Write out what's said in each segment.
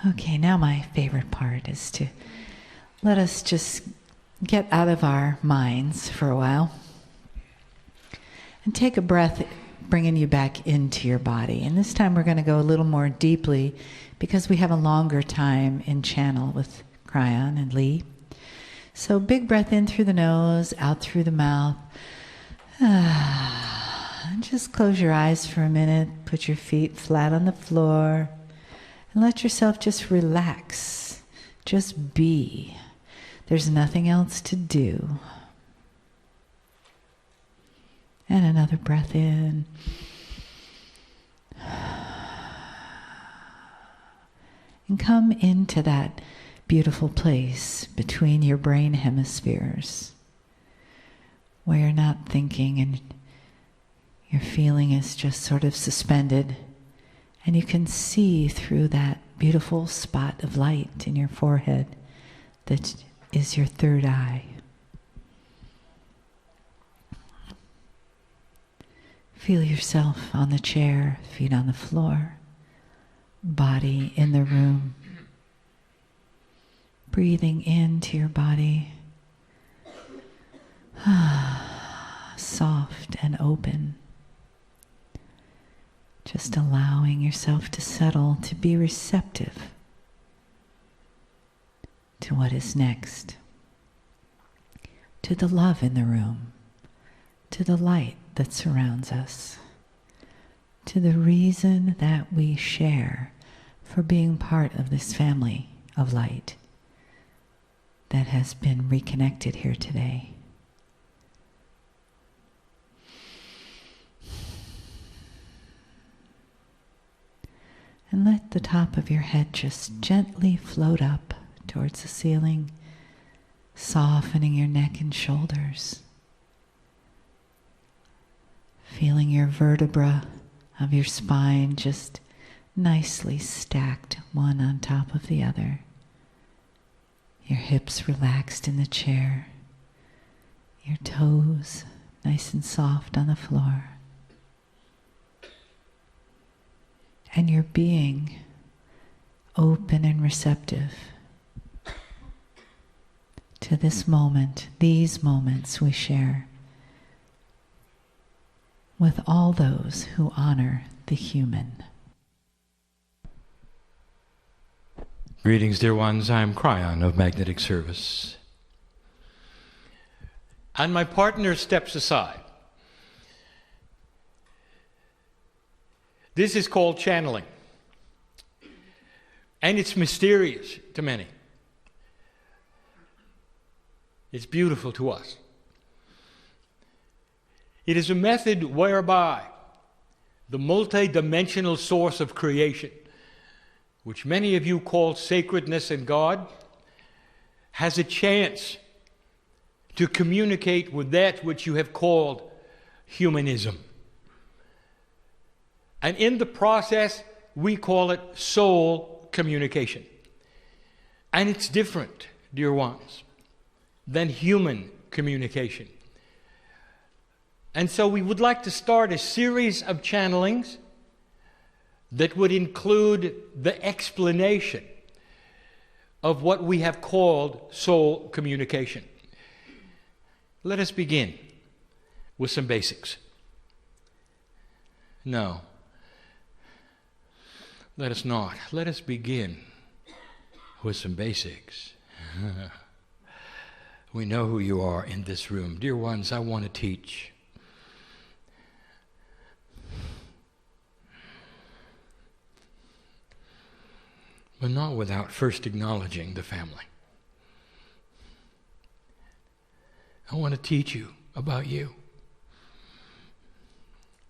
Okay, now my favorite part is to let us just get out of our minds for a while and take a breath, bringing you back into your body. And this time we're going to go a little more deeply because we have a longer time in channel with Kryon and Lee. So big breath in through the nose, out through the mouth. And just close your eyes for a minute, put your feet flat on the floor, and let yourself just relax. Just be. There's nothing else to do. And another breath in. And come into that beautiful place between your brain hemispheres where you're not thinking and your feeling is just sort of suspended, and you can see through that beautiful spot of light in your forehead that is your third eye. Feel yourself on the chair, feet on the floor, body in the room. Breathing into your body, soft and open. Just allowing yourself to settle, to be receptive to what is next, to the love in the room, to the light that surrounds us, to the reason that we share for being part of this family of light that has been reconnected here today. And let the top of your head just gently float up towards the ceiling, softening your neck and shoulders. Feeling your vertebra of your spine just nicely stacked one on top of the other. Your hips relaxed in the chair. Your toes nice and soft on the floor. And your being open and receptive to this moment, these moments we share with all those who honor the human. Greetings, dear ones. I'm Kryon of Magnetic Service. And my partner steps aside. This is called channeling. And it's mysterious to many. It's beautiful to us. It is a method whereby the multidimensional source of creation, which many of you call sacredness and God, has a chance to communicate with that which you have called humanism. And in the process, we call it soul communication. And it's different, dear ones, than human communication. And so we would like to start a series of channelings that would include the explanation of what we have called soul communication. Let us begin with some basics. No, let us not. Let us begin with some basics. We know who you are in this room. Dear ones, I want to teach. But not without first acknowledging the family. I want to teach you about you.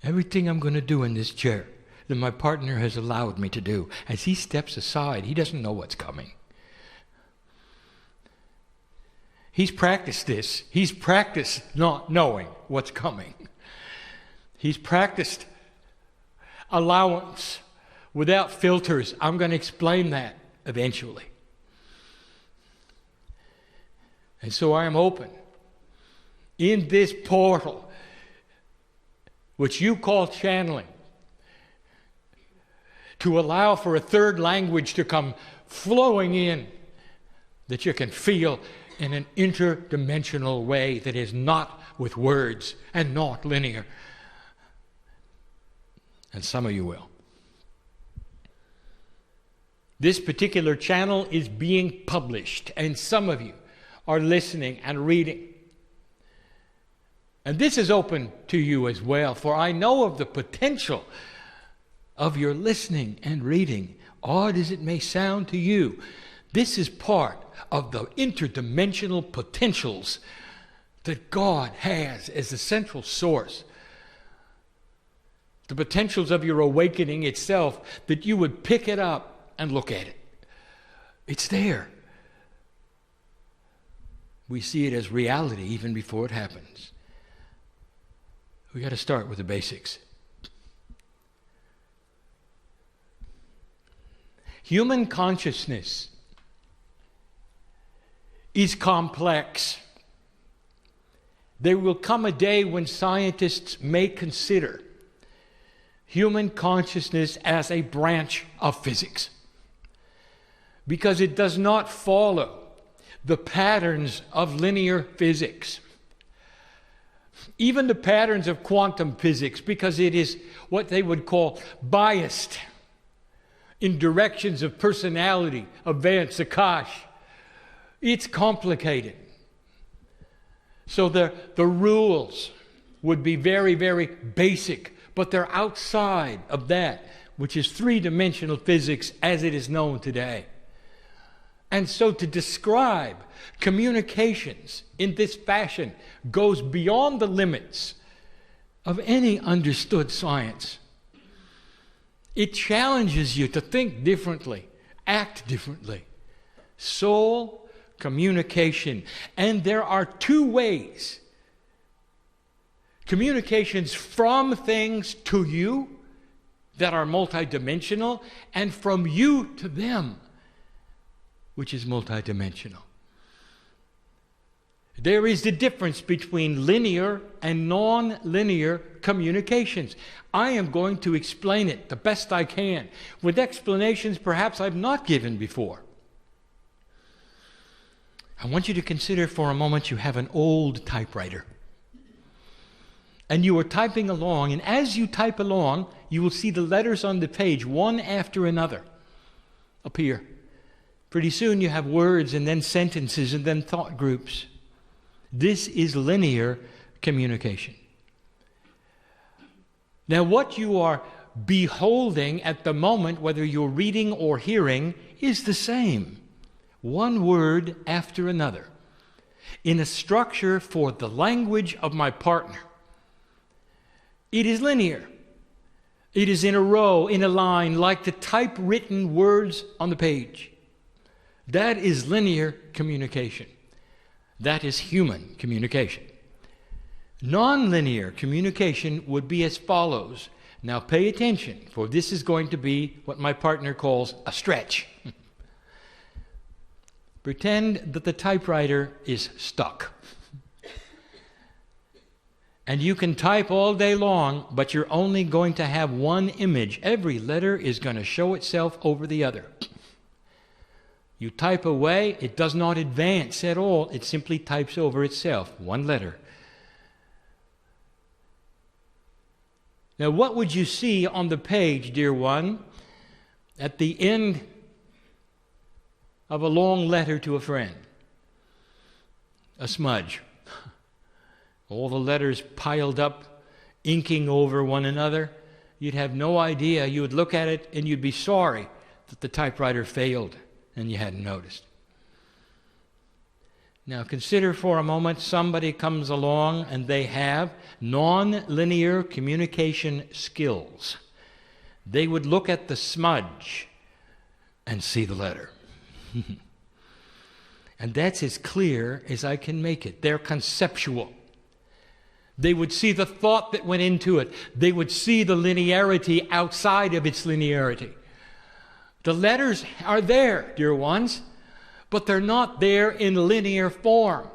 Everything I'm going to do in this chair that my partner has allowed me to do, as he steps aside, he doesn't know what's coming. He's practiced this. He's practiced not knowing what's coming. He's practiced allowance without filters. I'm going to explain that eventually. And so I am open in this portal, which you call channeling, to allow for a third language to come flowing in that you can feel in an interdimensional way that is not with words and not linear. And some of you will. This particular channel is being published, and some of you are listening and reading. And this is open to you as well, for I know of the potential of your listening and reading. Odd as it may sound to you, this is part of the interdimensional potentials that God has as the central source. The potentials of your awakening itself, that you would pick it up and look at it. It's there. We see it as reality even before it happens. We got to start with the basics. Human consciousness is complex. There will come a day when scientists may consider human consciousness as a branch of physics, because it does not follow the patterns of linear physics, even the patterns of quantum physics, because it is what they would call biased in directions of personality, events, akash. It's complicated. So the rules would be very, very basic, but they're outside of that, which is three-dimensional physics as it is known today. And so to describe communications in this fashion goes beyond the limits of any understood science. It challenges you to think differently, act differently. Soul communication. And there are two ways. Communications from things to you that are multidimensional, and from you to them, which is multidimensional. There is the difference between linear and non-linear communications. I am going to explain it the best I can, with explanations perhaps I've not given before. I want you to consider for a moment you have an old typewriter. And you are typing along, and as you type along, you will see the letters on the page, one after another, appear. Pretty soon you have words, and then sentences, and then thought groups. This is linear communication. Now, what you are beholding at the moment, whether you're reading or hearing, is the same. One word after another, in a structure for the language of my partner. It is linear. It is in a row, in a line, like the typewritten words on the page. That is linear communication. That is human communication. Non-linear communication would be as follows. Now pay attention, for this is going to be what my partner calls a stretch. Pretend that the typewriter is stuck. And you can type all day long, but you're only going to have one image. Every letter is going to show itself over the other. You type away, it does not advance at all. It simply types over itself, one letter. Now, what would you see on the page, dear one, at the end of a long letter to a friend? A smudge. All the letters piled up, inking over one another. You'd have no idea. You would look at it and you'd be sorry that the typewriter failed and you hadn't noticed. Now consider for a moment somebody comes along and they have non-linear communication skills. They would look at the smudge and see the letter. And that's as clear as I can make it. They're conceptual. They would see the thought that went into it. They would see the linearity outside of its linearity. The letters are there, dear ones, but they're not there in linear form.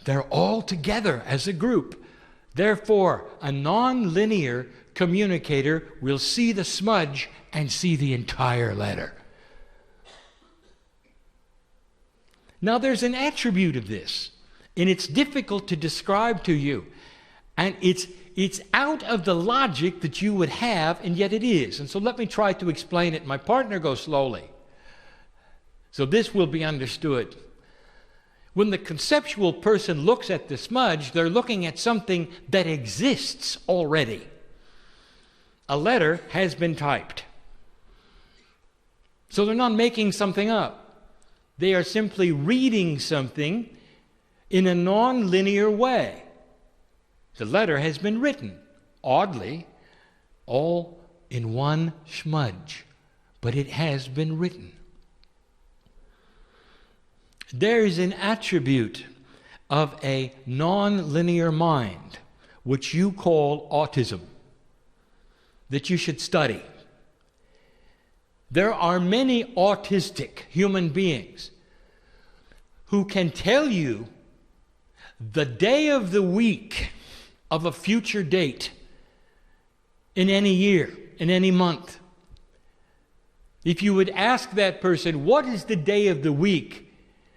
They're all together as a group. Therefore, a non-linear communicator will see the smudge and see the entire letter. Now there's an attribute of this, and it's difficult to describe to you. And it's out of the logic that you would have, and yet it is. And so let me try to explain it. My partner goes slowly, so this will be understood. When the conceptual person looks at the smudge, they're looking at something that exists already. A letter has been typed. So they're not making something up. They are simply reading something in a non-linear way. The letter has been written, oddly, all in one smudge, but it has been written. There is an attribute of a non-linear mind, which you call autism, that you should study. There are many autistic human beings who can tell you the day of the week of a future date in any year, in any month. If you would ask that person, what is the day of the week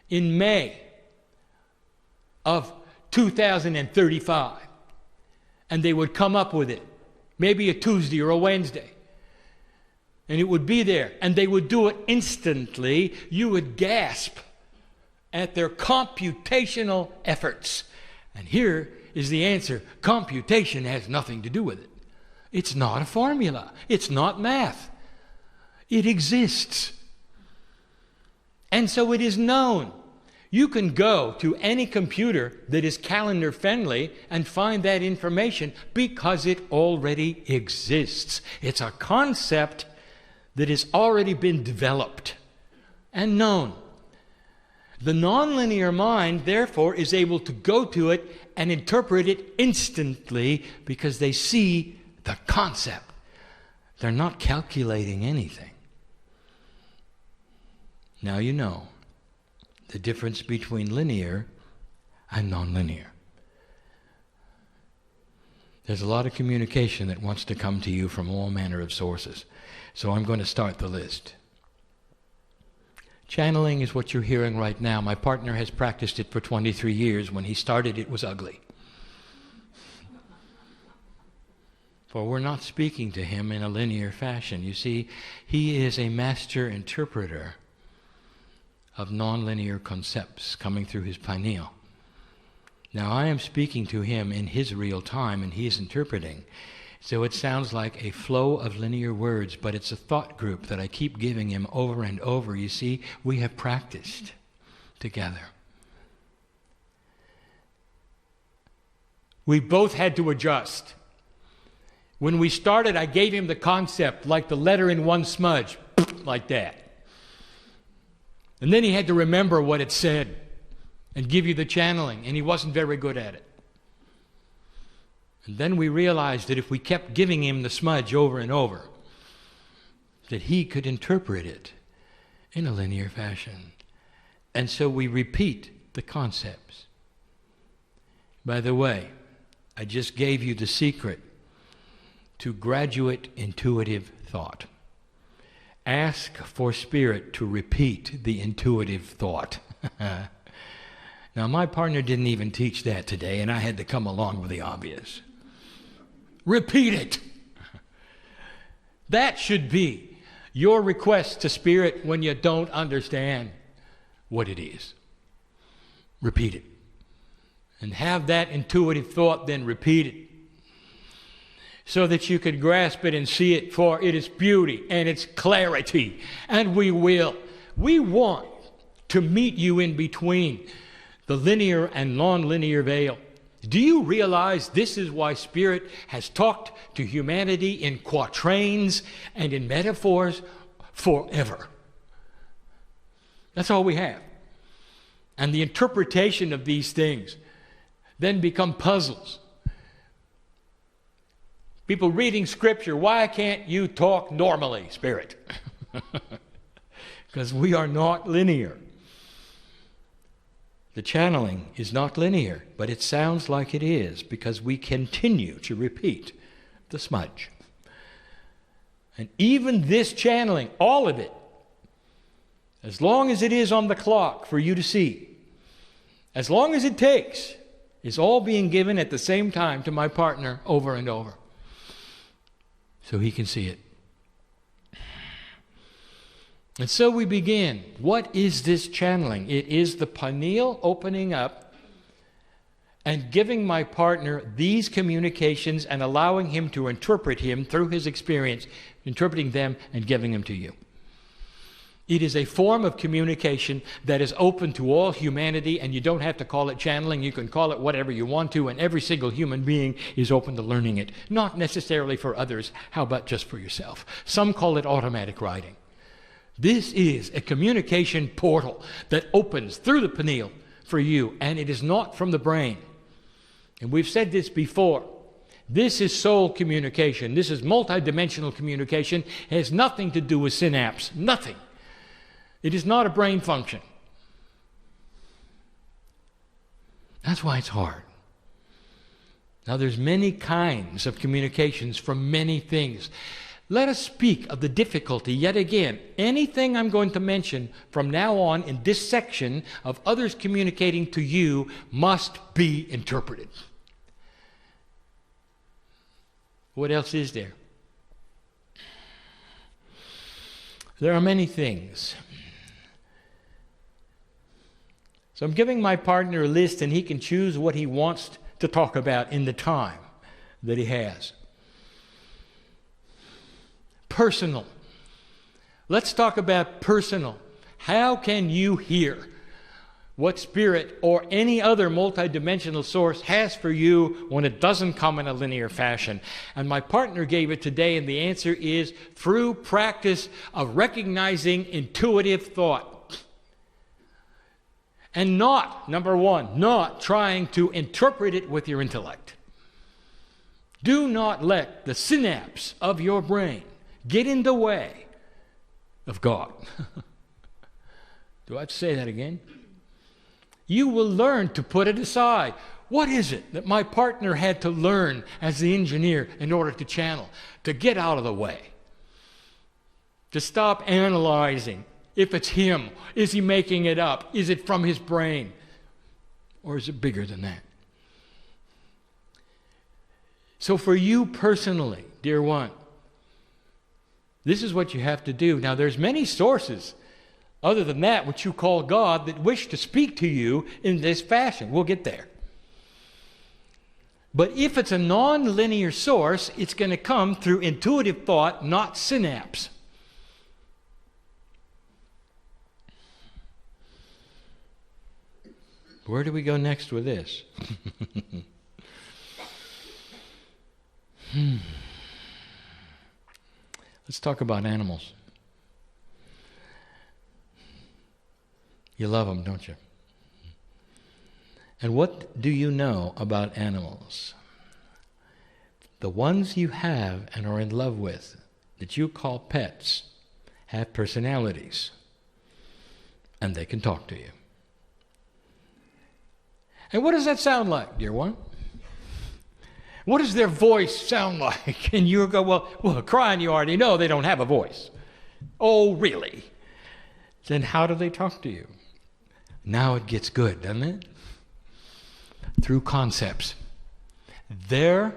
in May of 2035? And they would come up with it, maybe a Tuesday or a Wednesday. And it would be there, and they would do it instantly. You would gasp at their computational efforts. And here is the answer. Computation has nothing to do with it. It's not a formula. It's not math. It exists. And so it is known. You can go to any computer that is calendar friendly and find that information because it already exists. It's a concept that has already been developed and known. The nonlinear mind, therefore, is able to go to it and interpret it instantly because they see the concept. They're not calculating anything. Now you know the difference between linear and nonlinear. There's a lot of communication that wants to come to you from all manner of sources. So I'm going to start the list. Channeling is what you're hearing right now. My partner has practiced it for 23 years. When he started, it was ugly. For we're not speaking to him in a linear fashion. You see, he is a master interpreter of nonlinear concepts coming through his pineal. Now, I am speaking to him in his real time, and he is interpreting. So it sounds like a flow of linear words, but it's a thought group that I keep giving him over and over. You see, we have practiced together. We both had to adjust. When we started, I gave him the concept like the letter in one smudge, like that. And then he had to remember what it said and give you the channeling, and he wasn't very good at it. And then we realized that if we kept giving him the smudge over and over, that he could interpret it in a linear fashion. And so we repeat the concepts. By the way, I just gave you the secret to graduate intuitive thought. Ask for Spirit to repeat the intuitive thought. Now, my partner didn't even teach that today, and I had to come along with the obvious. Repeat it. That should be your request to Spirit when you don't understand what it is. Repeat it. And have that intuitive thought then repeat it, so that you could grasp it and see it for it is beauty and its clarity. And we will. We want to meet you in between the linear and non-linear veil. Do you realize this is why Spirit has talked to humanity in quatrains and in metaphors forever? That's all we have. And the interpretation of these things then become puzzles. People reading Scripture, why can't you talk normally, Spirit? Because we are not linear. The channeling is not linear, but it sounds like it is because we continue to repeat the smudge. And even this channeling, all of it, as long as it is on the clock for you to see, as long as it takes, is all being given at the same time to my partner over and over, so he can see it. And so we begin. What is this channeling? It is the pineal opening up and giving my partner these communications and allowing him to interpret him through his experience, interpreting them and giving them to you. It is a form of communication that is open to all humanity, and you don't have to call it channeling. You can call it whatever you want to, and every single human being is open to learning it. Not necessarily for others. How about just for yourself? Some call it automatic writing. This is a communication portal that opens through the pineal for you, and it is not from the brain. And we've said this before. This is soul communication. This is multidimensional communication. It has nothing to do with synapse. Nothing. It is not a brain function. That's why it's hard. Now, there's many kinds of communications from many things. Let us speak of the difficulty yet again. Anything I'm going to mention from now on in this section of others communicating to you must be interpreted. What else is there? There are many things. So I'm giving my partner a list, and he can choose what he wants to talk about in the time that he has. Personal. Let's talk about personal. How can you hear what spirit or any other multidimensional source has for you when it doesn't come in a linear fashion? And my partner gave it today, and the answer is through practice of recognizing intuitive thought. And not, number one, not trying to interpret it with your intellect. Do not let the synapse of your brain get in the way of God. Do I have to say that again? You will learn to put it aside. What is it that my partner had to learn as the engineer in order to channel? To get out of the way. To stop analyzing. If it's him, is he making it up? Is it from his brain? Or is it bigger than that? So for you personally, dear one, this is what you have to do. Now, there's many sources other than that which you call God that wish to speak to you in this fashion. We'll get there. But if it's a non-linear source, it's going to come through intuitive thought, not synapse. Where do we go next with this? Let's talk about animals. You love them, don't you? And what do you know about animals? The ones you have and are in love with, that you call pets, have personalities, and they can talk to you. And what does that sound like, dear one? What does their voice sound like? And you go, well, Kryon, you already know they don't have a voice. Oh, really? Then how do they talk to you? Now it gets good, doesn't it? Through concepts. Their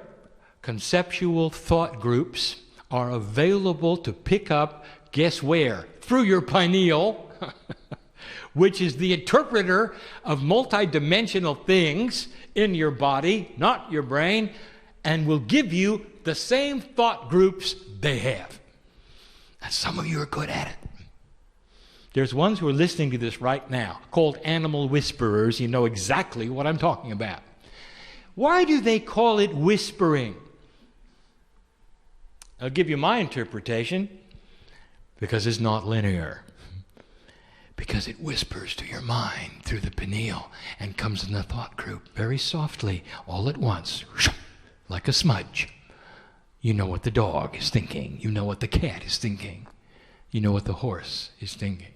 conceptual thought groups are available to pick up, guess where? Through your pineal, which is the interpreter of multidimensional things in your body, not your brain, and will give you the same thought groups they have. And some of you are good at it. There's ones who are listening to this right now, called animal whisperers. You know exactly what I'm talking about. Why do they call it whispering? I'll give you my interpretation. Because it's not linear. Because it whispers to your mind through the pineal and comes in the thought group very softly, all at once, like a smudge. You know what the dog is thinking. You know what the cat is thinking. You know what the horse is thinking.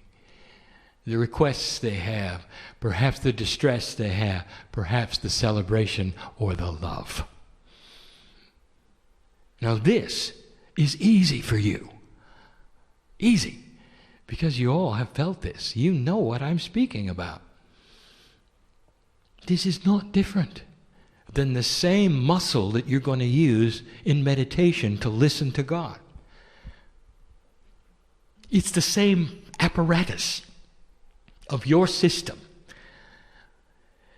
The requests they have, perhaps the distress they have, perhaps the celebration or the love. Now this is easy for you. Easy. Because you all have felt this. You know what I'm speaking about. This is not different than the same muscle that you're going to use in meditation to listen to God. It's the same apparatus of your system.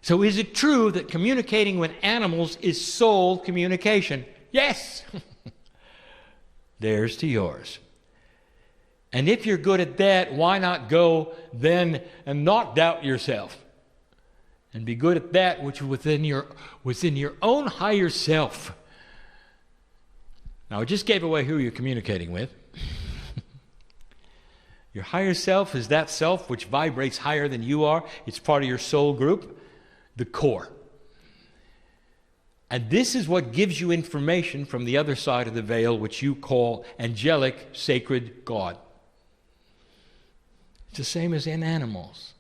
So is it true that communicating with animals is soul communication? Yes. There's to yours. And if you're good at that, why not go then and not doubt yourself? And be good at that which is within your own higher self. Now, I just gave away who you're communicating with. Your higher self is that self which vibrates higher than you are. It's part of your soul group, the core. And this is what gives you information from the other side of the veil, which you call angelic, sacred God. It's the same as in animals.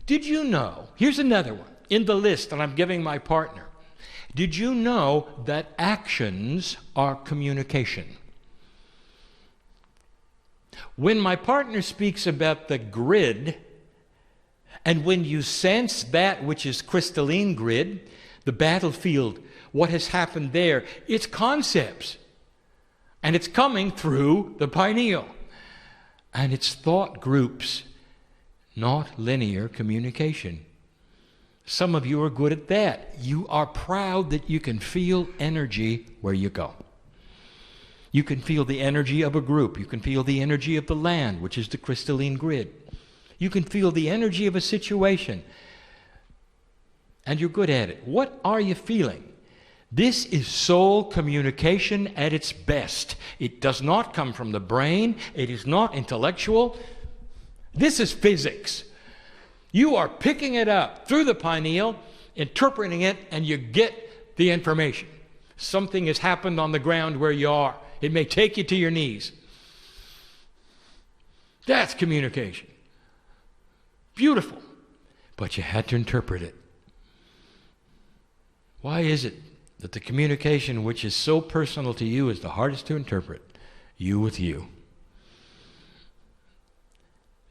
Did you know, here's another one, in the list that I'm giving my partner. Did you know that actions are communication? When my partner speaks about the grid, and when you sense that which is crystalline grid, the battlefield, what has happened there, it's concepts. And it's coming through the pineal. And it's thought groups, not linear communication. Some of you are good at that. You are proud that you can feel energy where you go. You can feel the energy of a group. You can feel the energy of the land, which is the crystalline grid. You can feel the energy of a situation. And you're good at it. What are you feeling? This is soul communication at its best. It does not come from the brain. It is not intellectual. This is physics. You are picking it up through the pineal, interpreting it, and you get the information. Something has happened on the ground where you are. It may take you to your knees. That's communication. Beautiful. But you had to interpret it. Why is it that the communication which is so personal to you is the hardest to interpret? You with you.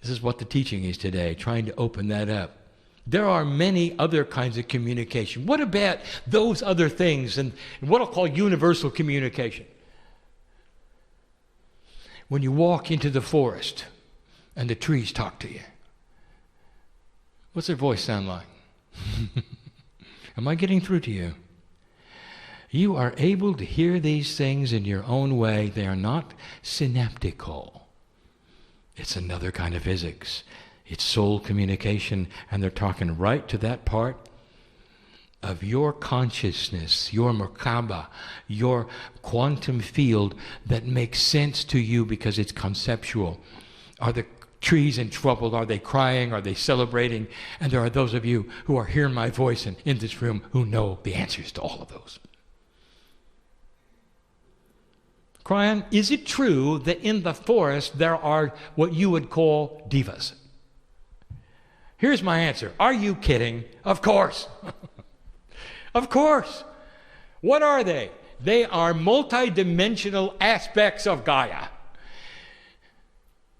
This is what the teaching is today, trying to open that up. There are many other kinds of communication. What about those other things and what I'll call universal communication? When you walk into the forest and the trees talk to you, what's their voice sound like? Am I getting through to you? You are able to hear these things in your own way. They are not synaptical. It's another kind of physics. It's soul communication, and they're talking right to that part of your consciousness, your Merkaba, your quantum field that makes sense to you because it's conceptual. Are the trees in trouble? Are they crying? Are they celebrating? And there are those of you who are hearing my voice and in this room who know the answers to all of those. Kryon, is it true that in the forest there are what you would call divas? Here's my answer. Are you kidding? Of course. Of course. What are they? They are multidimensional aspects of Gaia.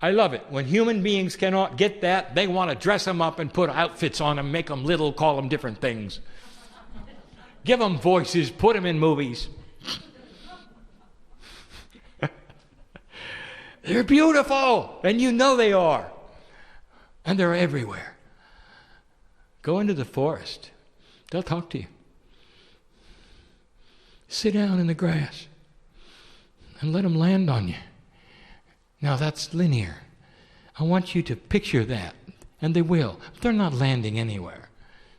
I love it. When human beings cannot get that, they want to dress them up and put outfits on them, make them little, call them different things. Give them voices, put them in movies. They're beautiful, and you know they are. And they're everywhere. Go into the forest. They'll talk to you. Sit down in the grass and let them land on you. Now that's linear. I want you to picture that, and they will. They're not landing anywhere.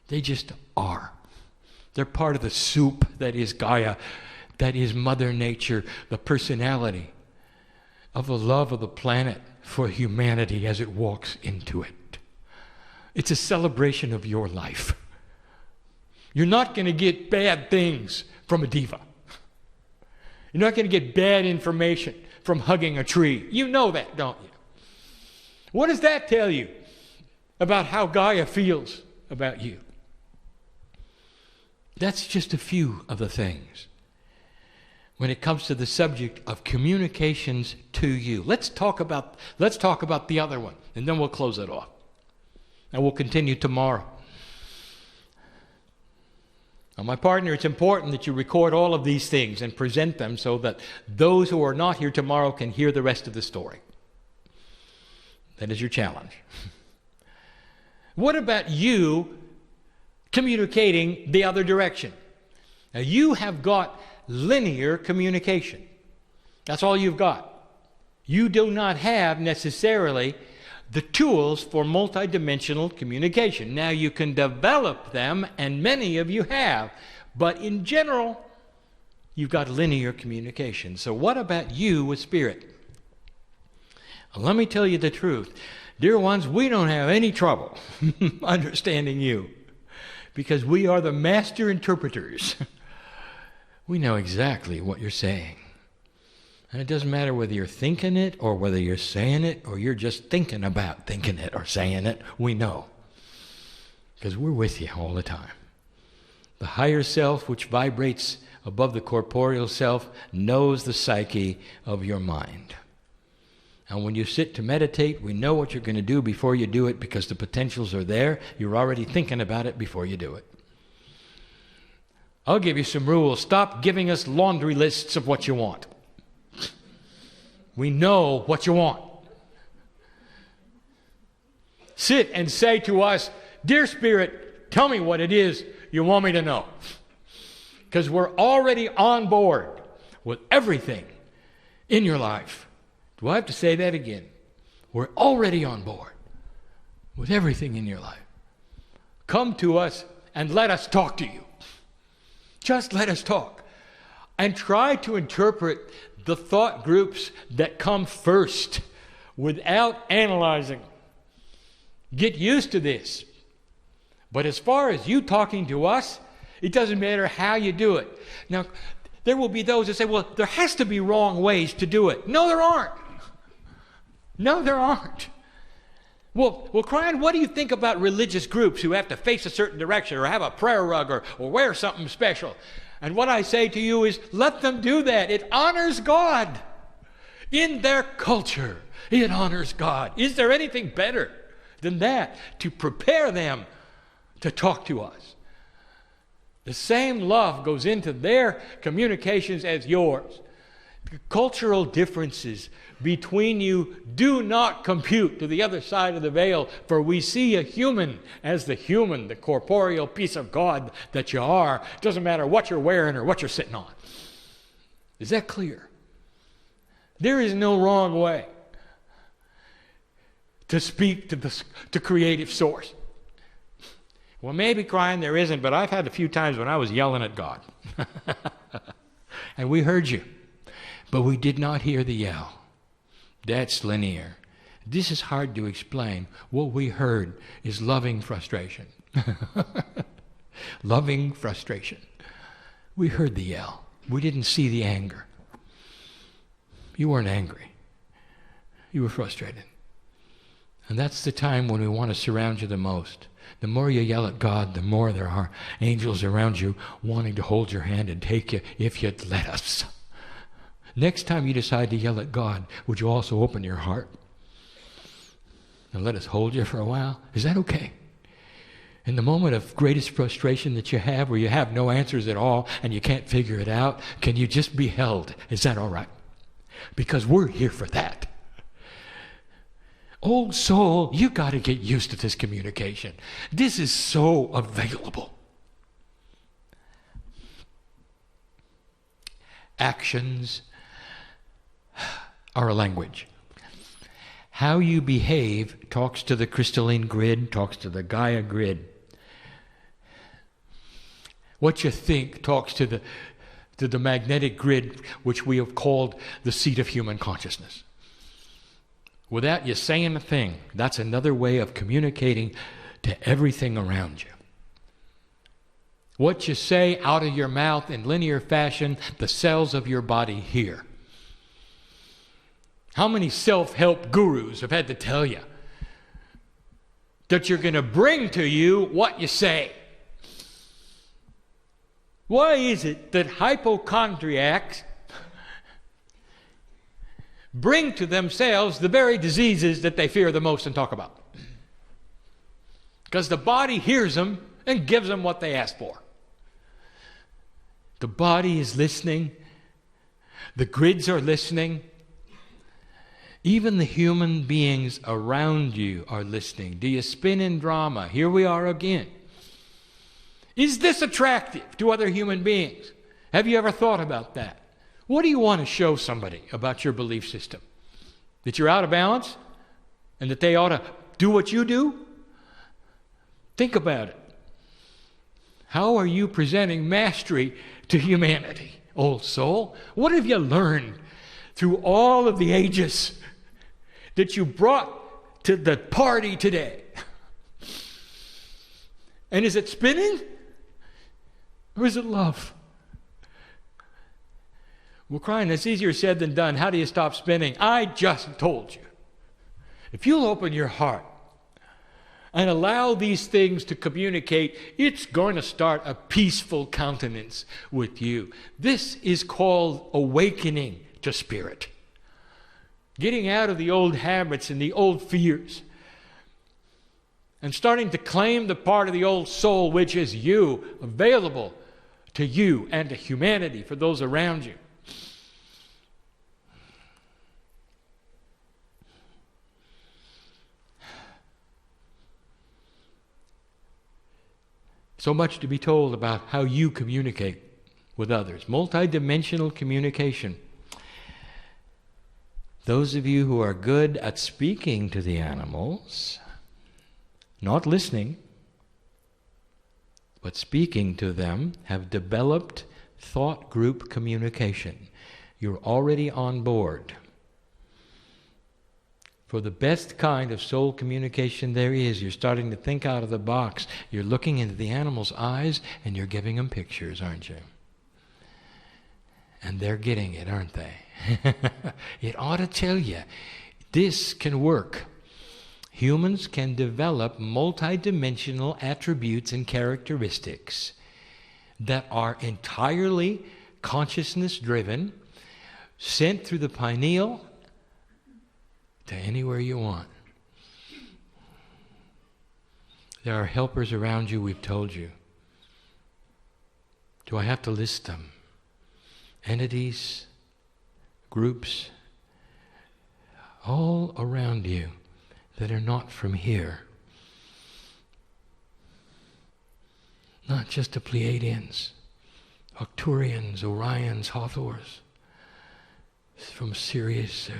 They just are. They're part of the soup that is Gaia, that is Mother Nature, the personality of the love of the planet for humanity as it walks into it. It's a celebration of your life. You're not going to get bad things from a diva. You're not going to get bad information from hugging a tree. You know that, don't you? What does that tell you about how Gaia feels about you? That's just a few of the things. when it comes to the subject of communications to you. Let's talk about the other one, and then we'll close it off. And we'll continue tomorrow. Now, my partner, it's important that you record all of these things and present them so that those who are not here tomorrow can hear the rest of the story. That is your challenge. What about you communicating the other direction? Now, you have got linear communication. That's all you've got. You do not have necessarily the tools for multidimensional communication. Now, you can develop them, and many of you have, but in general, you've got linear communication. So what about you with spirit? Let me tell you the truth. Dear ones, we don't have any trouble understanding you because we are the master interpreters. We know exactly what you're saying. And it doesn't matter whether you're thinking it or whether you're saying it or you're just thinking about thinking it or saying it. We know because we're with you all the time. The higher self, which vibrates above the corporeal self, knows the psyche of your mind. And when you sit to meditate, we know what you're going to do before you do it because the potentials are there. You're already thinking about it before you do it. I'll give you some rules. Stop giving us laundry lists of what you want. We know what you want. Sit and say to us, Dear Spirit, tell me what it is you want me to know. Because we're already on board with everything in your life. Do I have to say that again? We're already on board with everything in your life. Come to us and let us talk to you. Just let us talk. And try to interpret the thought groups that come first without analyzing. Get used to this. But as far as you talking to us, it doesn't matter how you do it. Now, there will be those that say, well, there has to be wrong ways to do it. No, there aren't. No, there aren't. Well, Kryon, what do you think about religious groups who have to face a certain direction or have a prayer rug or wear something special? And what I say to you is, let them do that. It honors God. In their culture, it honors God. Is there anything better than that to prepare them to talk to us? The same love goes into their communications as yours. The cultural differences between you do not compute to the other side of the veil, for we see a human as the human, the corporeal piece of God that you are. It doesn't matter what you're wearing or what you're sitting on. Is that clear? There is no wrong way to speak to creative source. Well, maybe, Kryon, there isn't, but I've had a few times when I was yelling at God. And we heard you, but we did not hear the yell. That's linear. This is hard to explain. What we heard is loving frustration. Loving frustration. We heard the yell. We didn't see the anger. You weren't angry. You were frustrated. And that's the time when we want to surround you the most. The more you yell at God, the more there are angels around you wanting to hold your hand and take you if you'd let us. Next time you decide to yell at God, would you also open your heart and let us hold you for a while? Is that okay? In the moment of greatest frustration that you have, where you have no answers at all and you can't figure it out, can you just be held? Is that all right? Because we're here for that. Old soul, you got to get used to this communication. This is so available. Actions are a language. How you behave talks to the crystalline grid, talks to the Gaia grid. What you think talks to the magnetic grid, which we have called the seat of human consciousness. Without you saying a thing, that's another way of communicating to everything around you. What you say out of your mouth in linear fashion, the cells of your body hear. How many self-help gurus have had to tell you that you're going to bring to you what you say? Why is it that hypochondriacs bring to themselves the very diseases that they fear the most and talk about. Because the body hears them and gives them what they ask for. The body is listening. The grids are listening. Even the human beings around you are listening. Do you spin in drama? Here we are again. Is this attractive to other human beings? Have you ever thought about that? What do you want to show somebody about your belief system? That you're out of balance? And that they ought to do what you do? Think about it. How are you presenting mastery to humanity, old soul? What have you learned through all of the ages that you brought to the party today? And is it spinning? Or is it love? Well, Kryon, it's easier said than done. How do you stop spinning? I just told you. If you'll open your heart and allow these things to communicate, it's going to start a peaceful countenance with you. This is called awakening to spirit. Getting out of the old habits and the old fears. And starting to claim the part of the old soul which is you, available to you and to humanity, for those around you. So much to be told about how you communicate with others. Multidimensional communication. Those of you who are good at speaking to the animals, not listening, but speaking to them, have developed thought group communication. You're already on board. For the best kind of soul communication there is, you're starting to think out of the box. You're looking into the animal's eyes and you're giving them pictures, aren't you? And they're getting it, aren't they? It ought to tell you, this can work. Humans can develop multidimensional attributes and characteristics that are entirely consciousness-driven, sent through the pineal to anywhere you want. There are helpers around you, we've told you. Do I have to list them? Entities, groups, all around you that are not from here. Not just the Pleiadians, Arcturians, Orions, Hathors, from Sirius,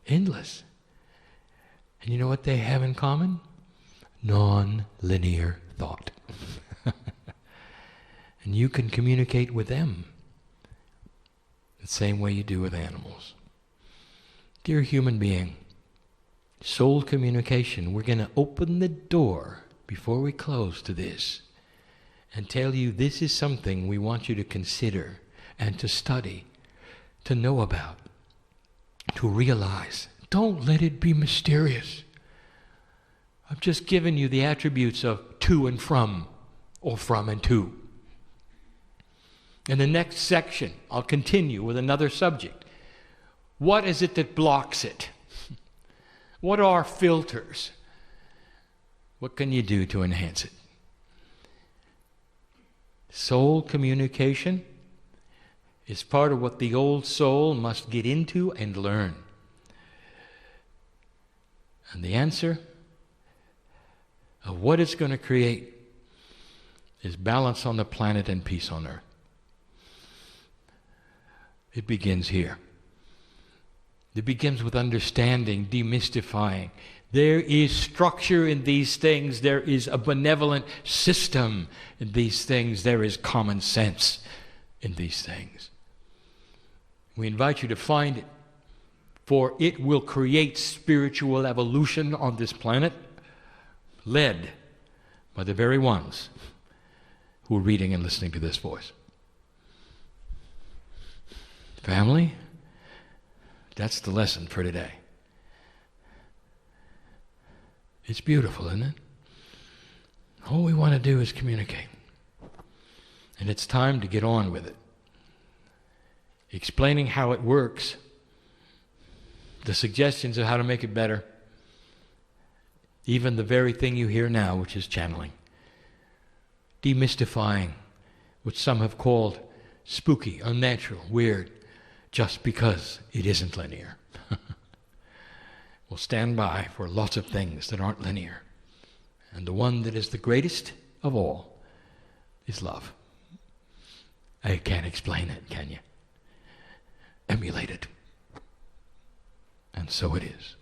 endless. And you know what they have in common? Non-linear thought. And you can communicate with them the same way you do with animals. Dear human being, soul communication, we're going to open the door before we close to this and tell you this is something we want you to consider and to study, to know about, to realize. Don't let it be mysterious. I've just given you the attributes of to and from, or from and to. In the next section, I'll continue with another subject. What is it that blocks it? What are filters? What can you do to enhance it? Soul communication is part of what the old soul must get into and learn. And the answer of what it's going to create is balance on the planet and peace on earth. It begins here. It begins with understanding, demystifying. There is structure in these things. There is a benevolent system in these things. There is common sense in these things. We invite you to find it, for it will create spiritual evolution on this planet, led by the very ones who are reading and listening to this voice. Family, that's the lesson for today. It's beautiful, isn't it? All we want to do is communicate. And it's time to get on with it. Explaining how it works the suggestions of how to make it better, even the very thing you hear now, which is channeling, demystifying what some have called spooky, unnatural, weird, just because it isn't linear. We'll stand by for lots of things that aren't linear. And the one that is the greatest of all is love. I can't explain it, can you? Emulate it. And so it is.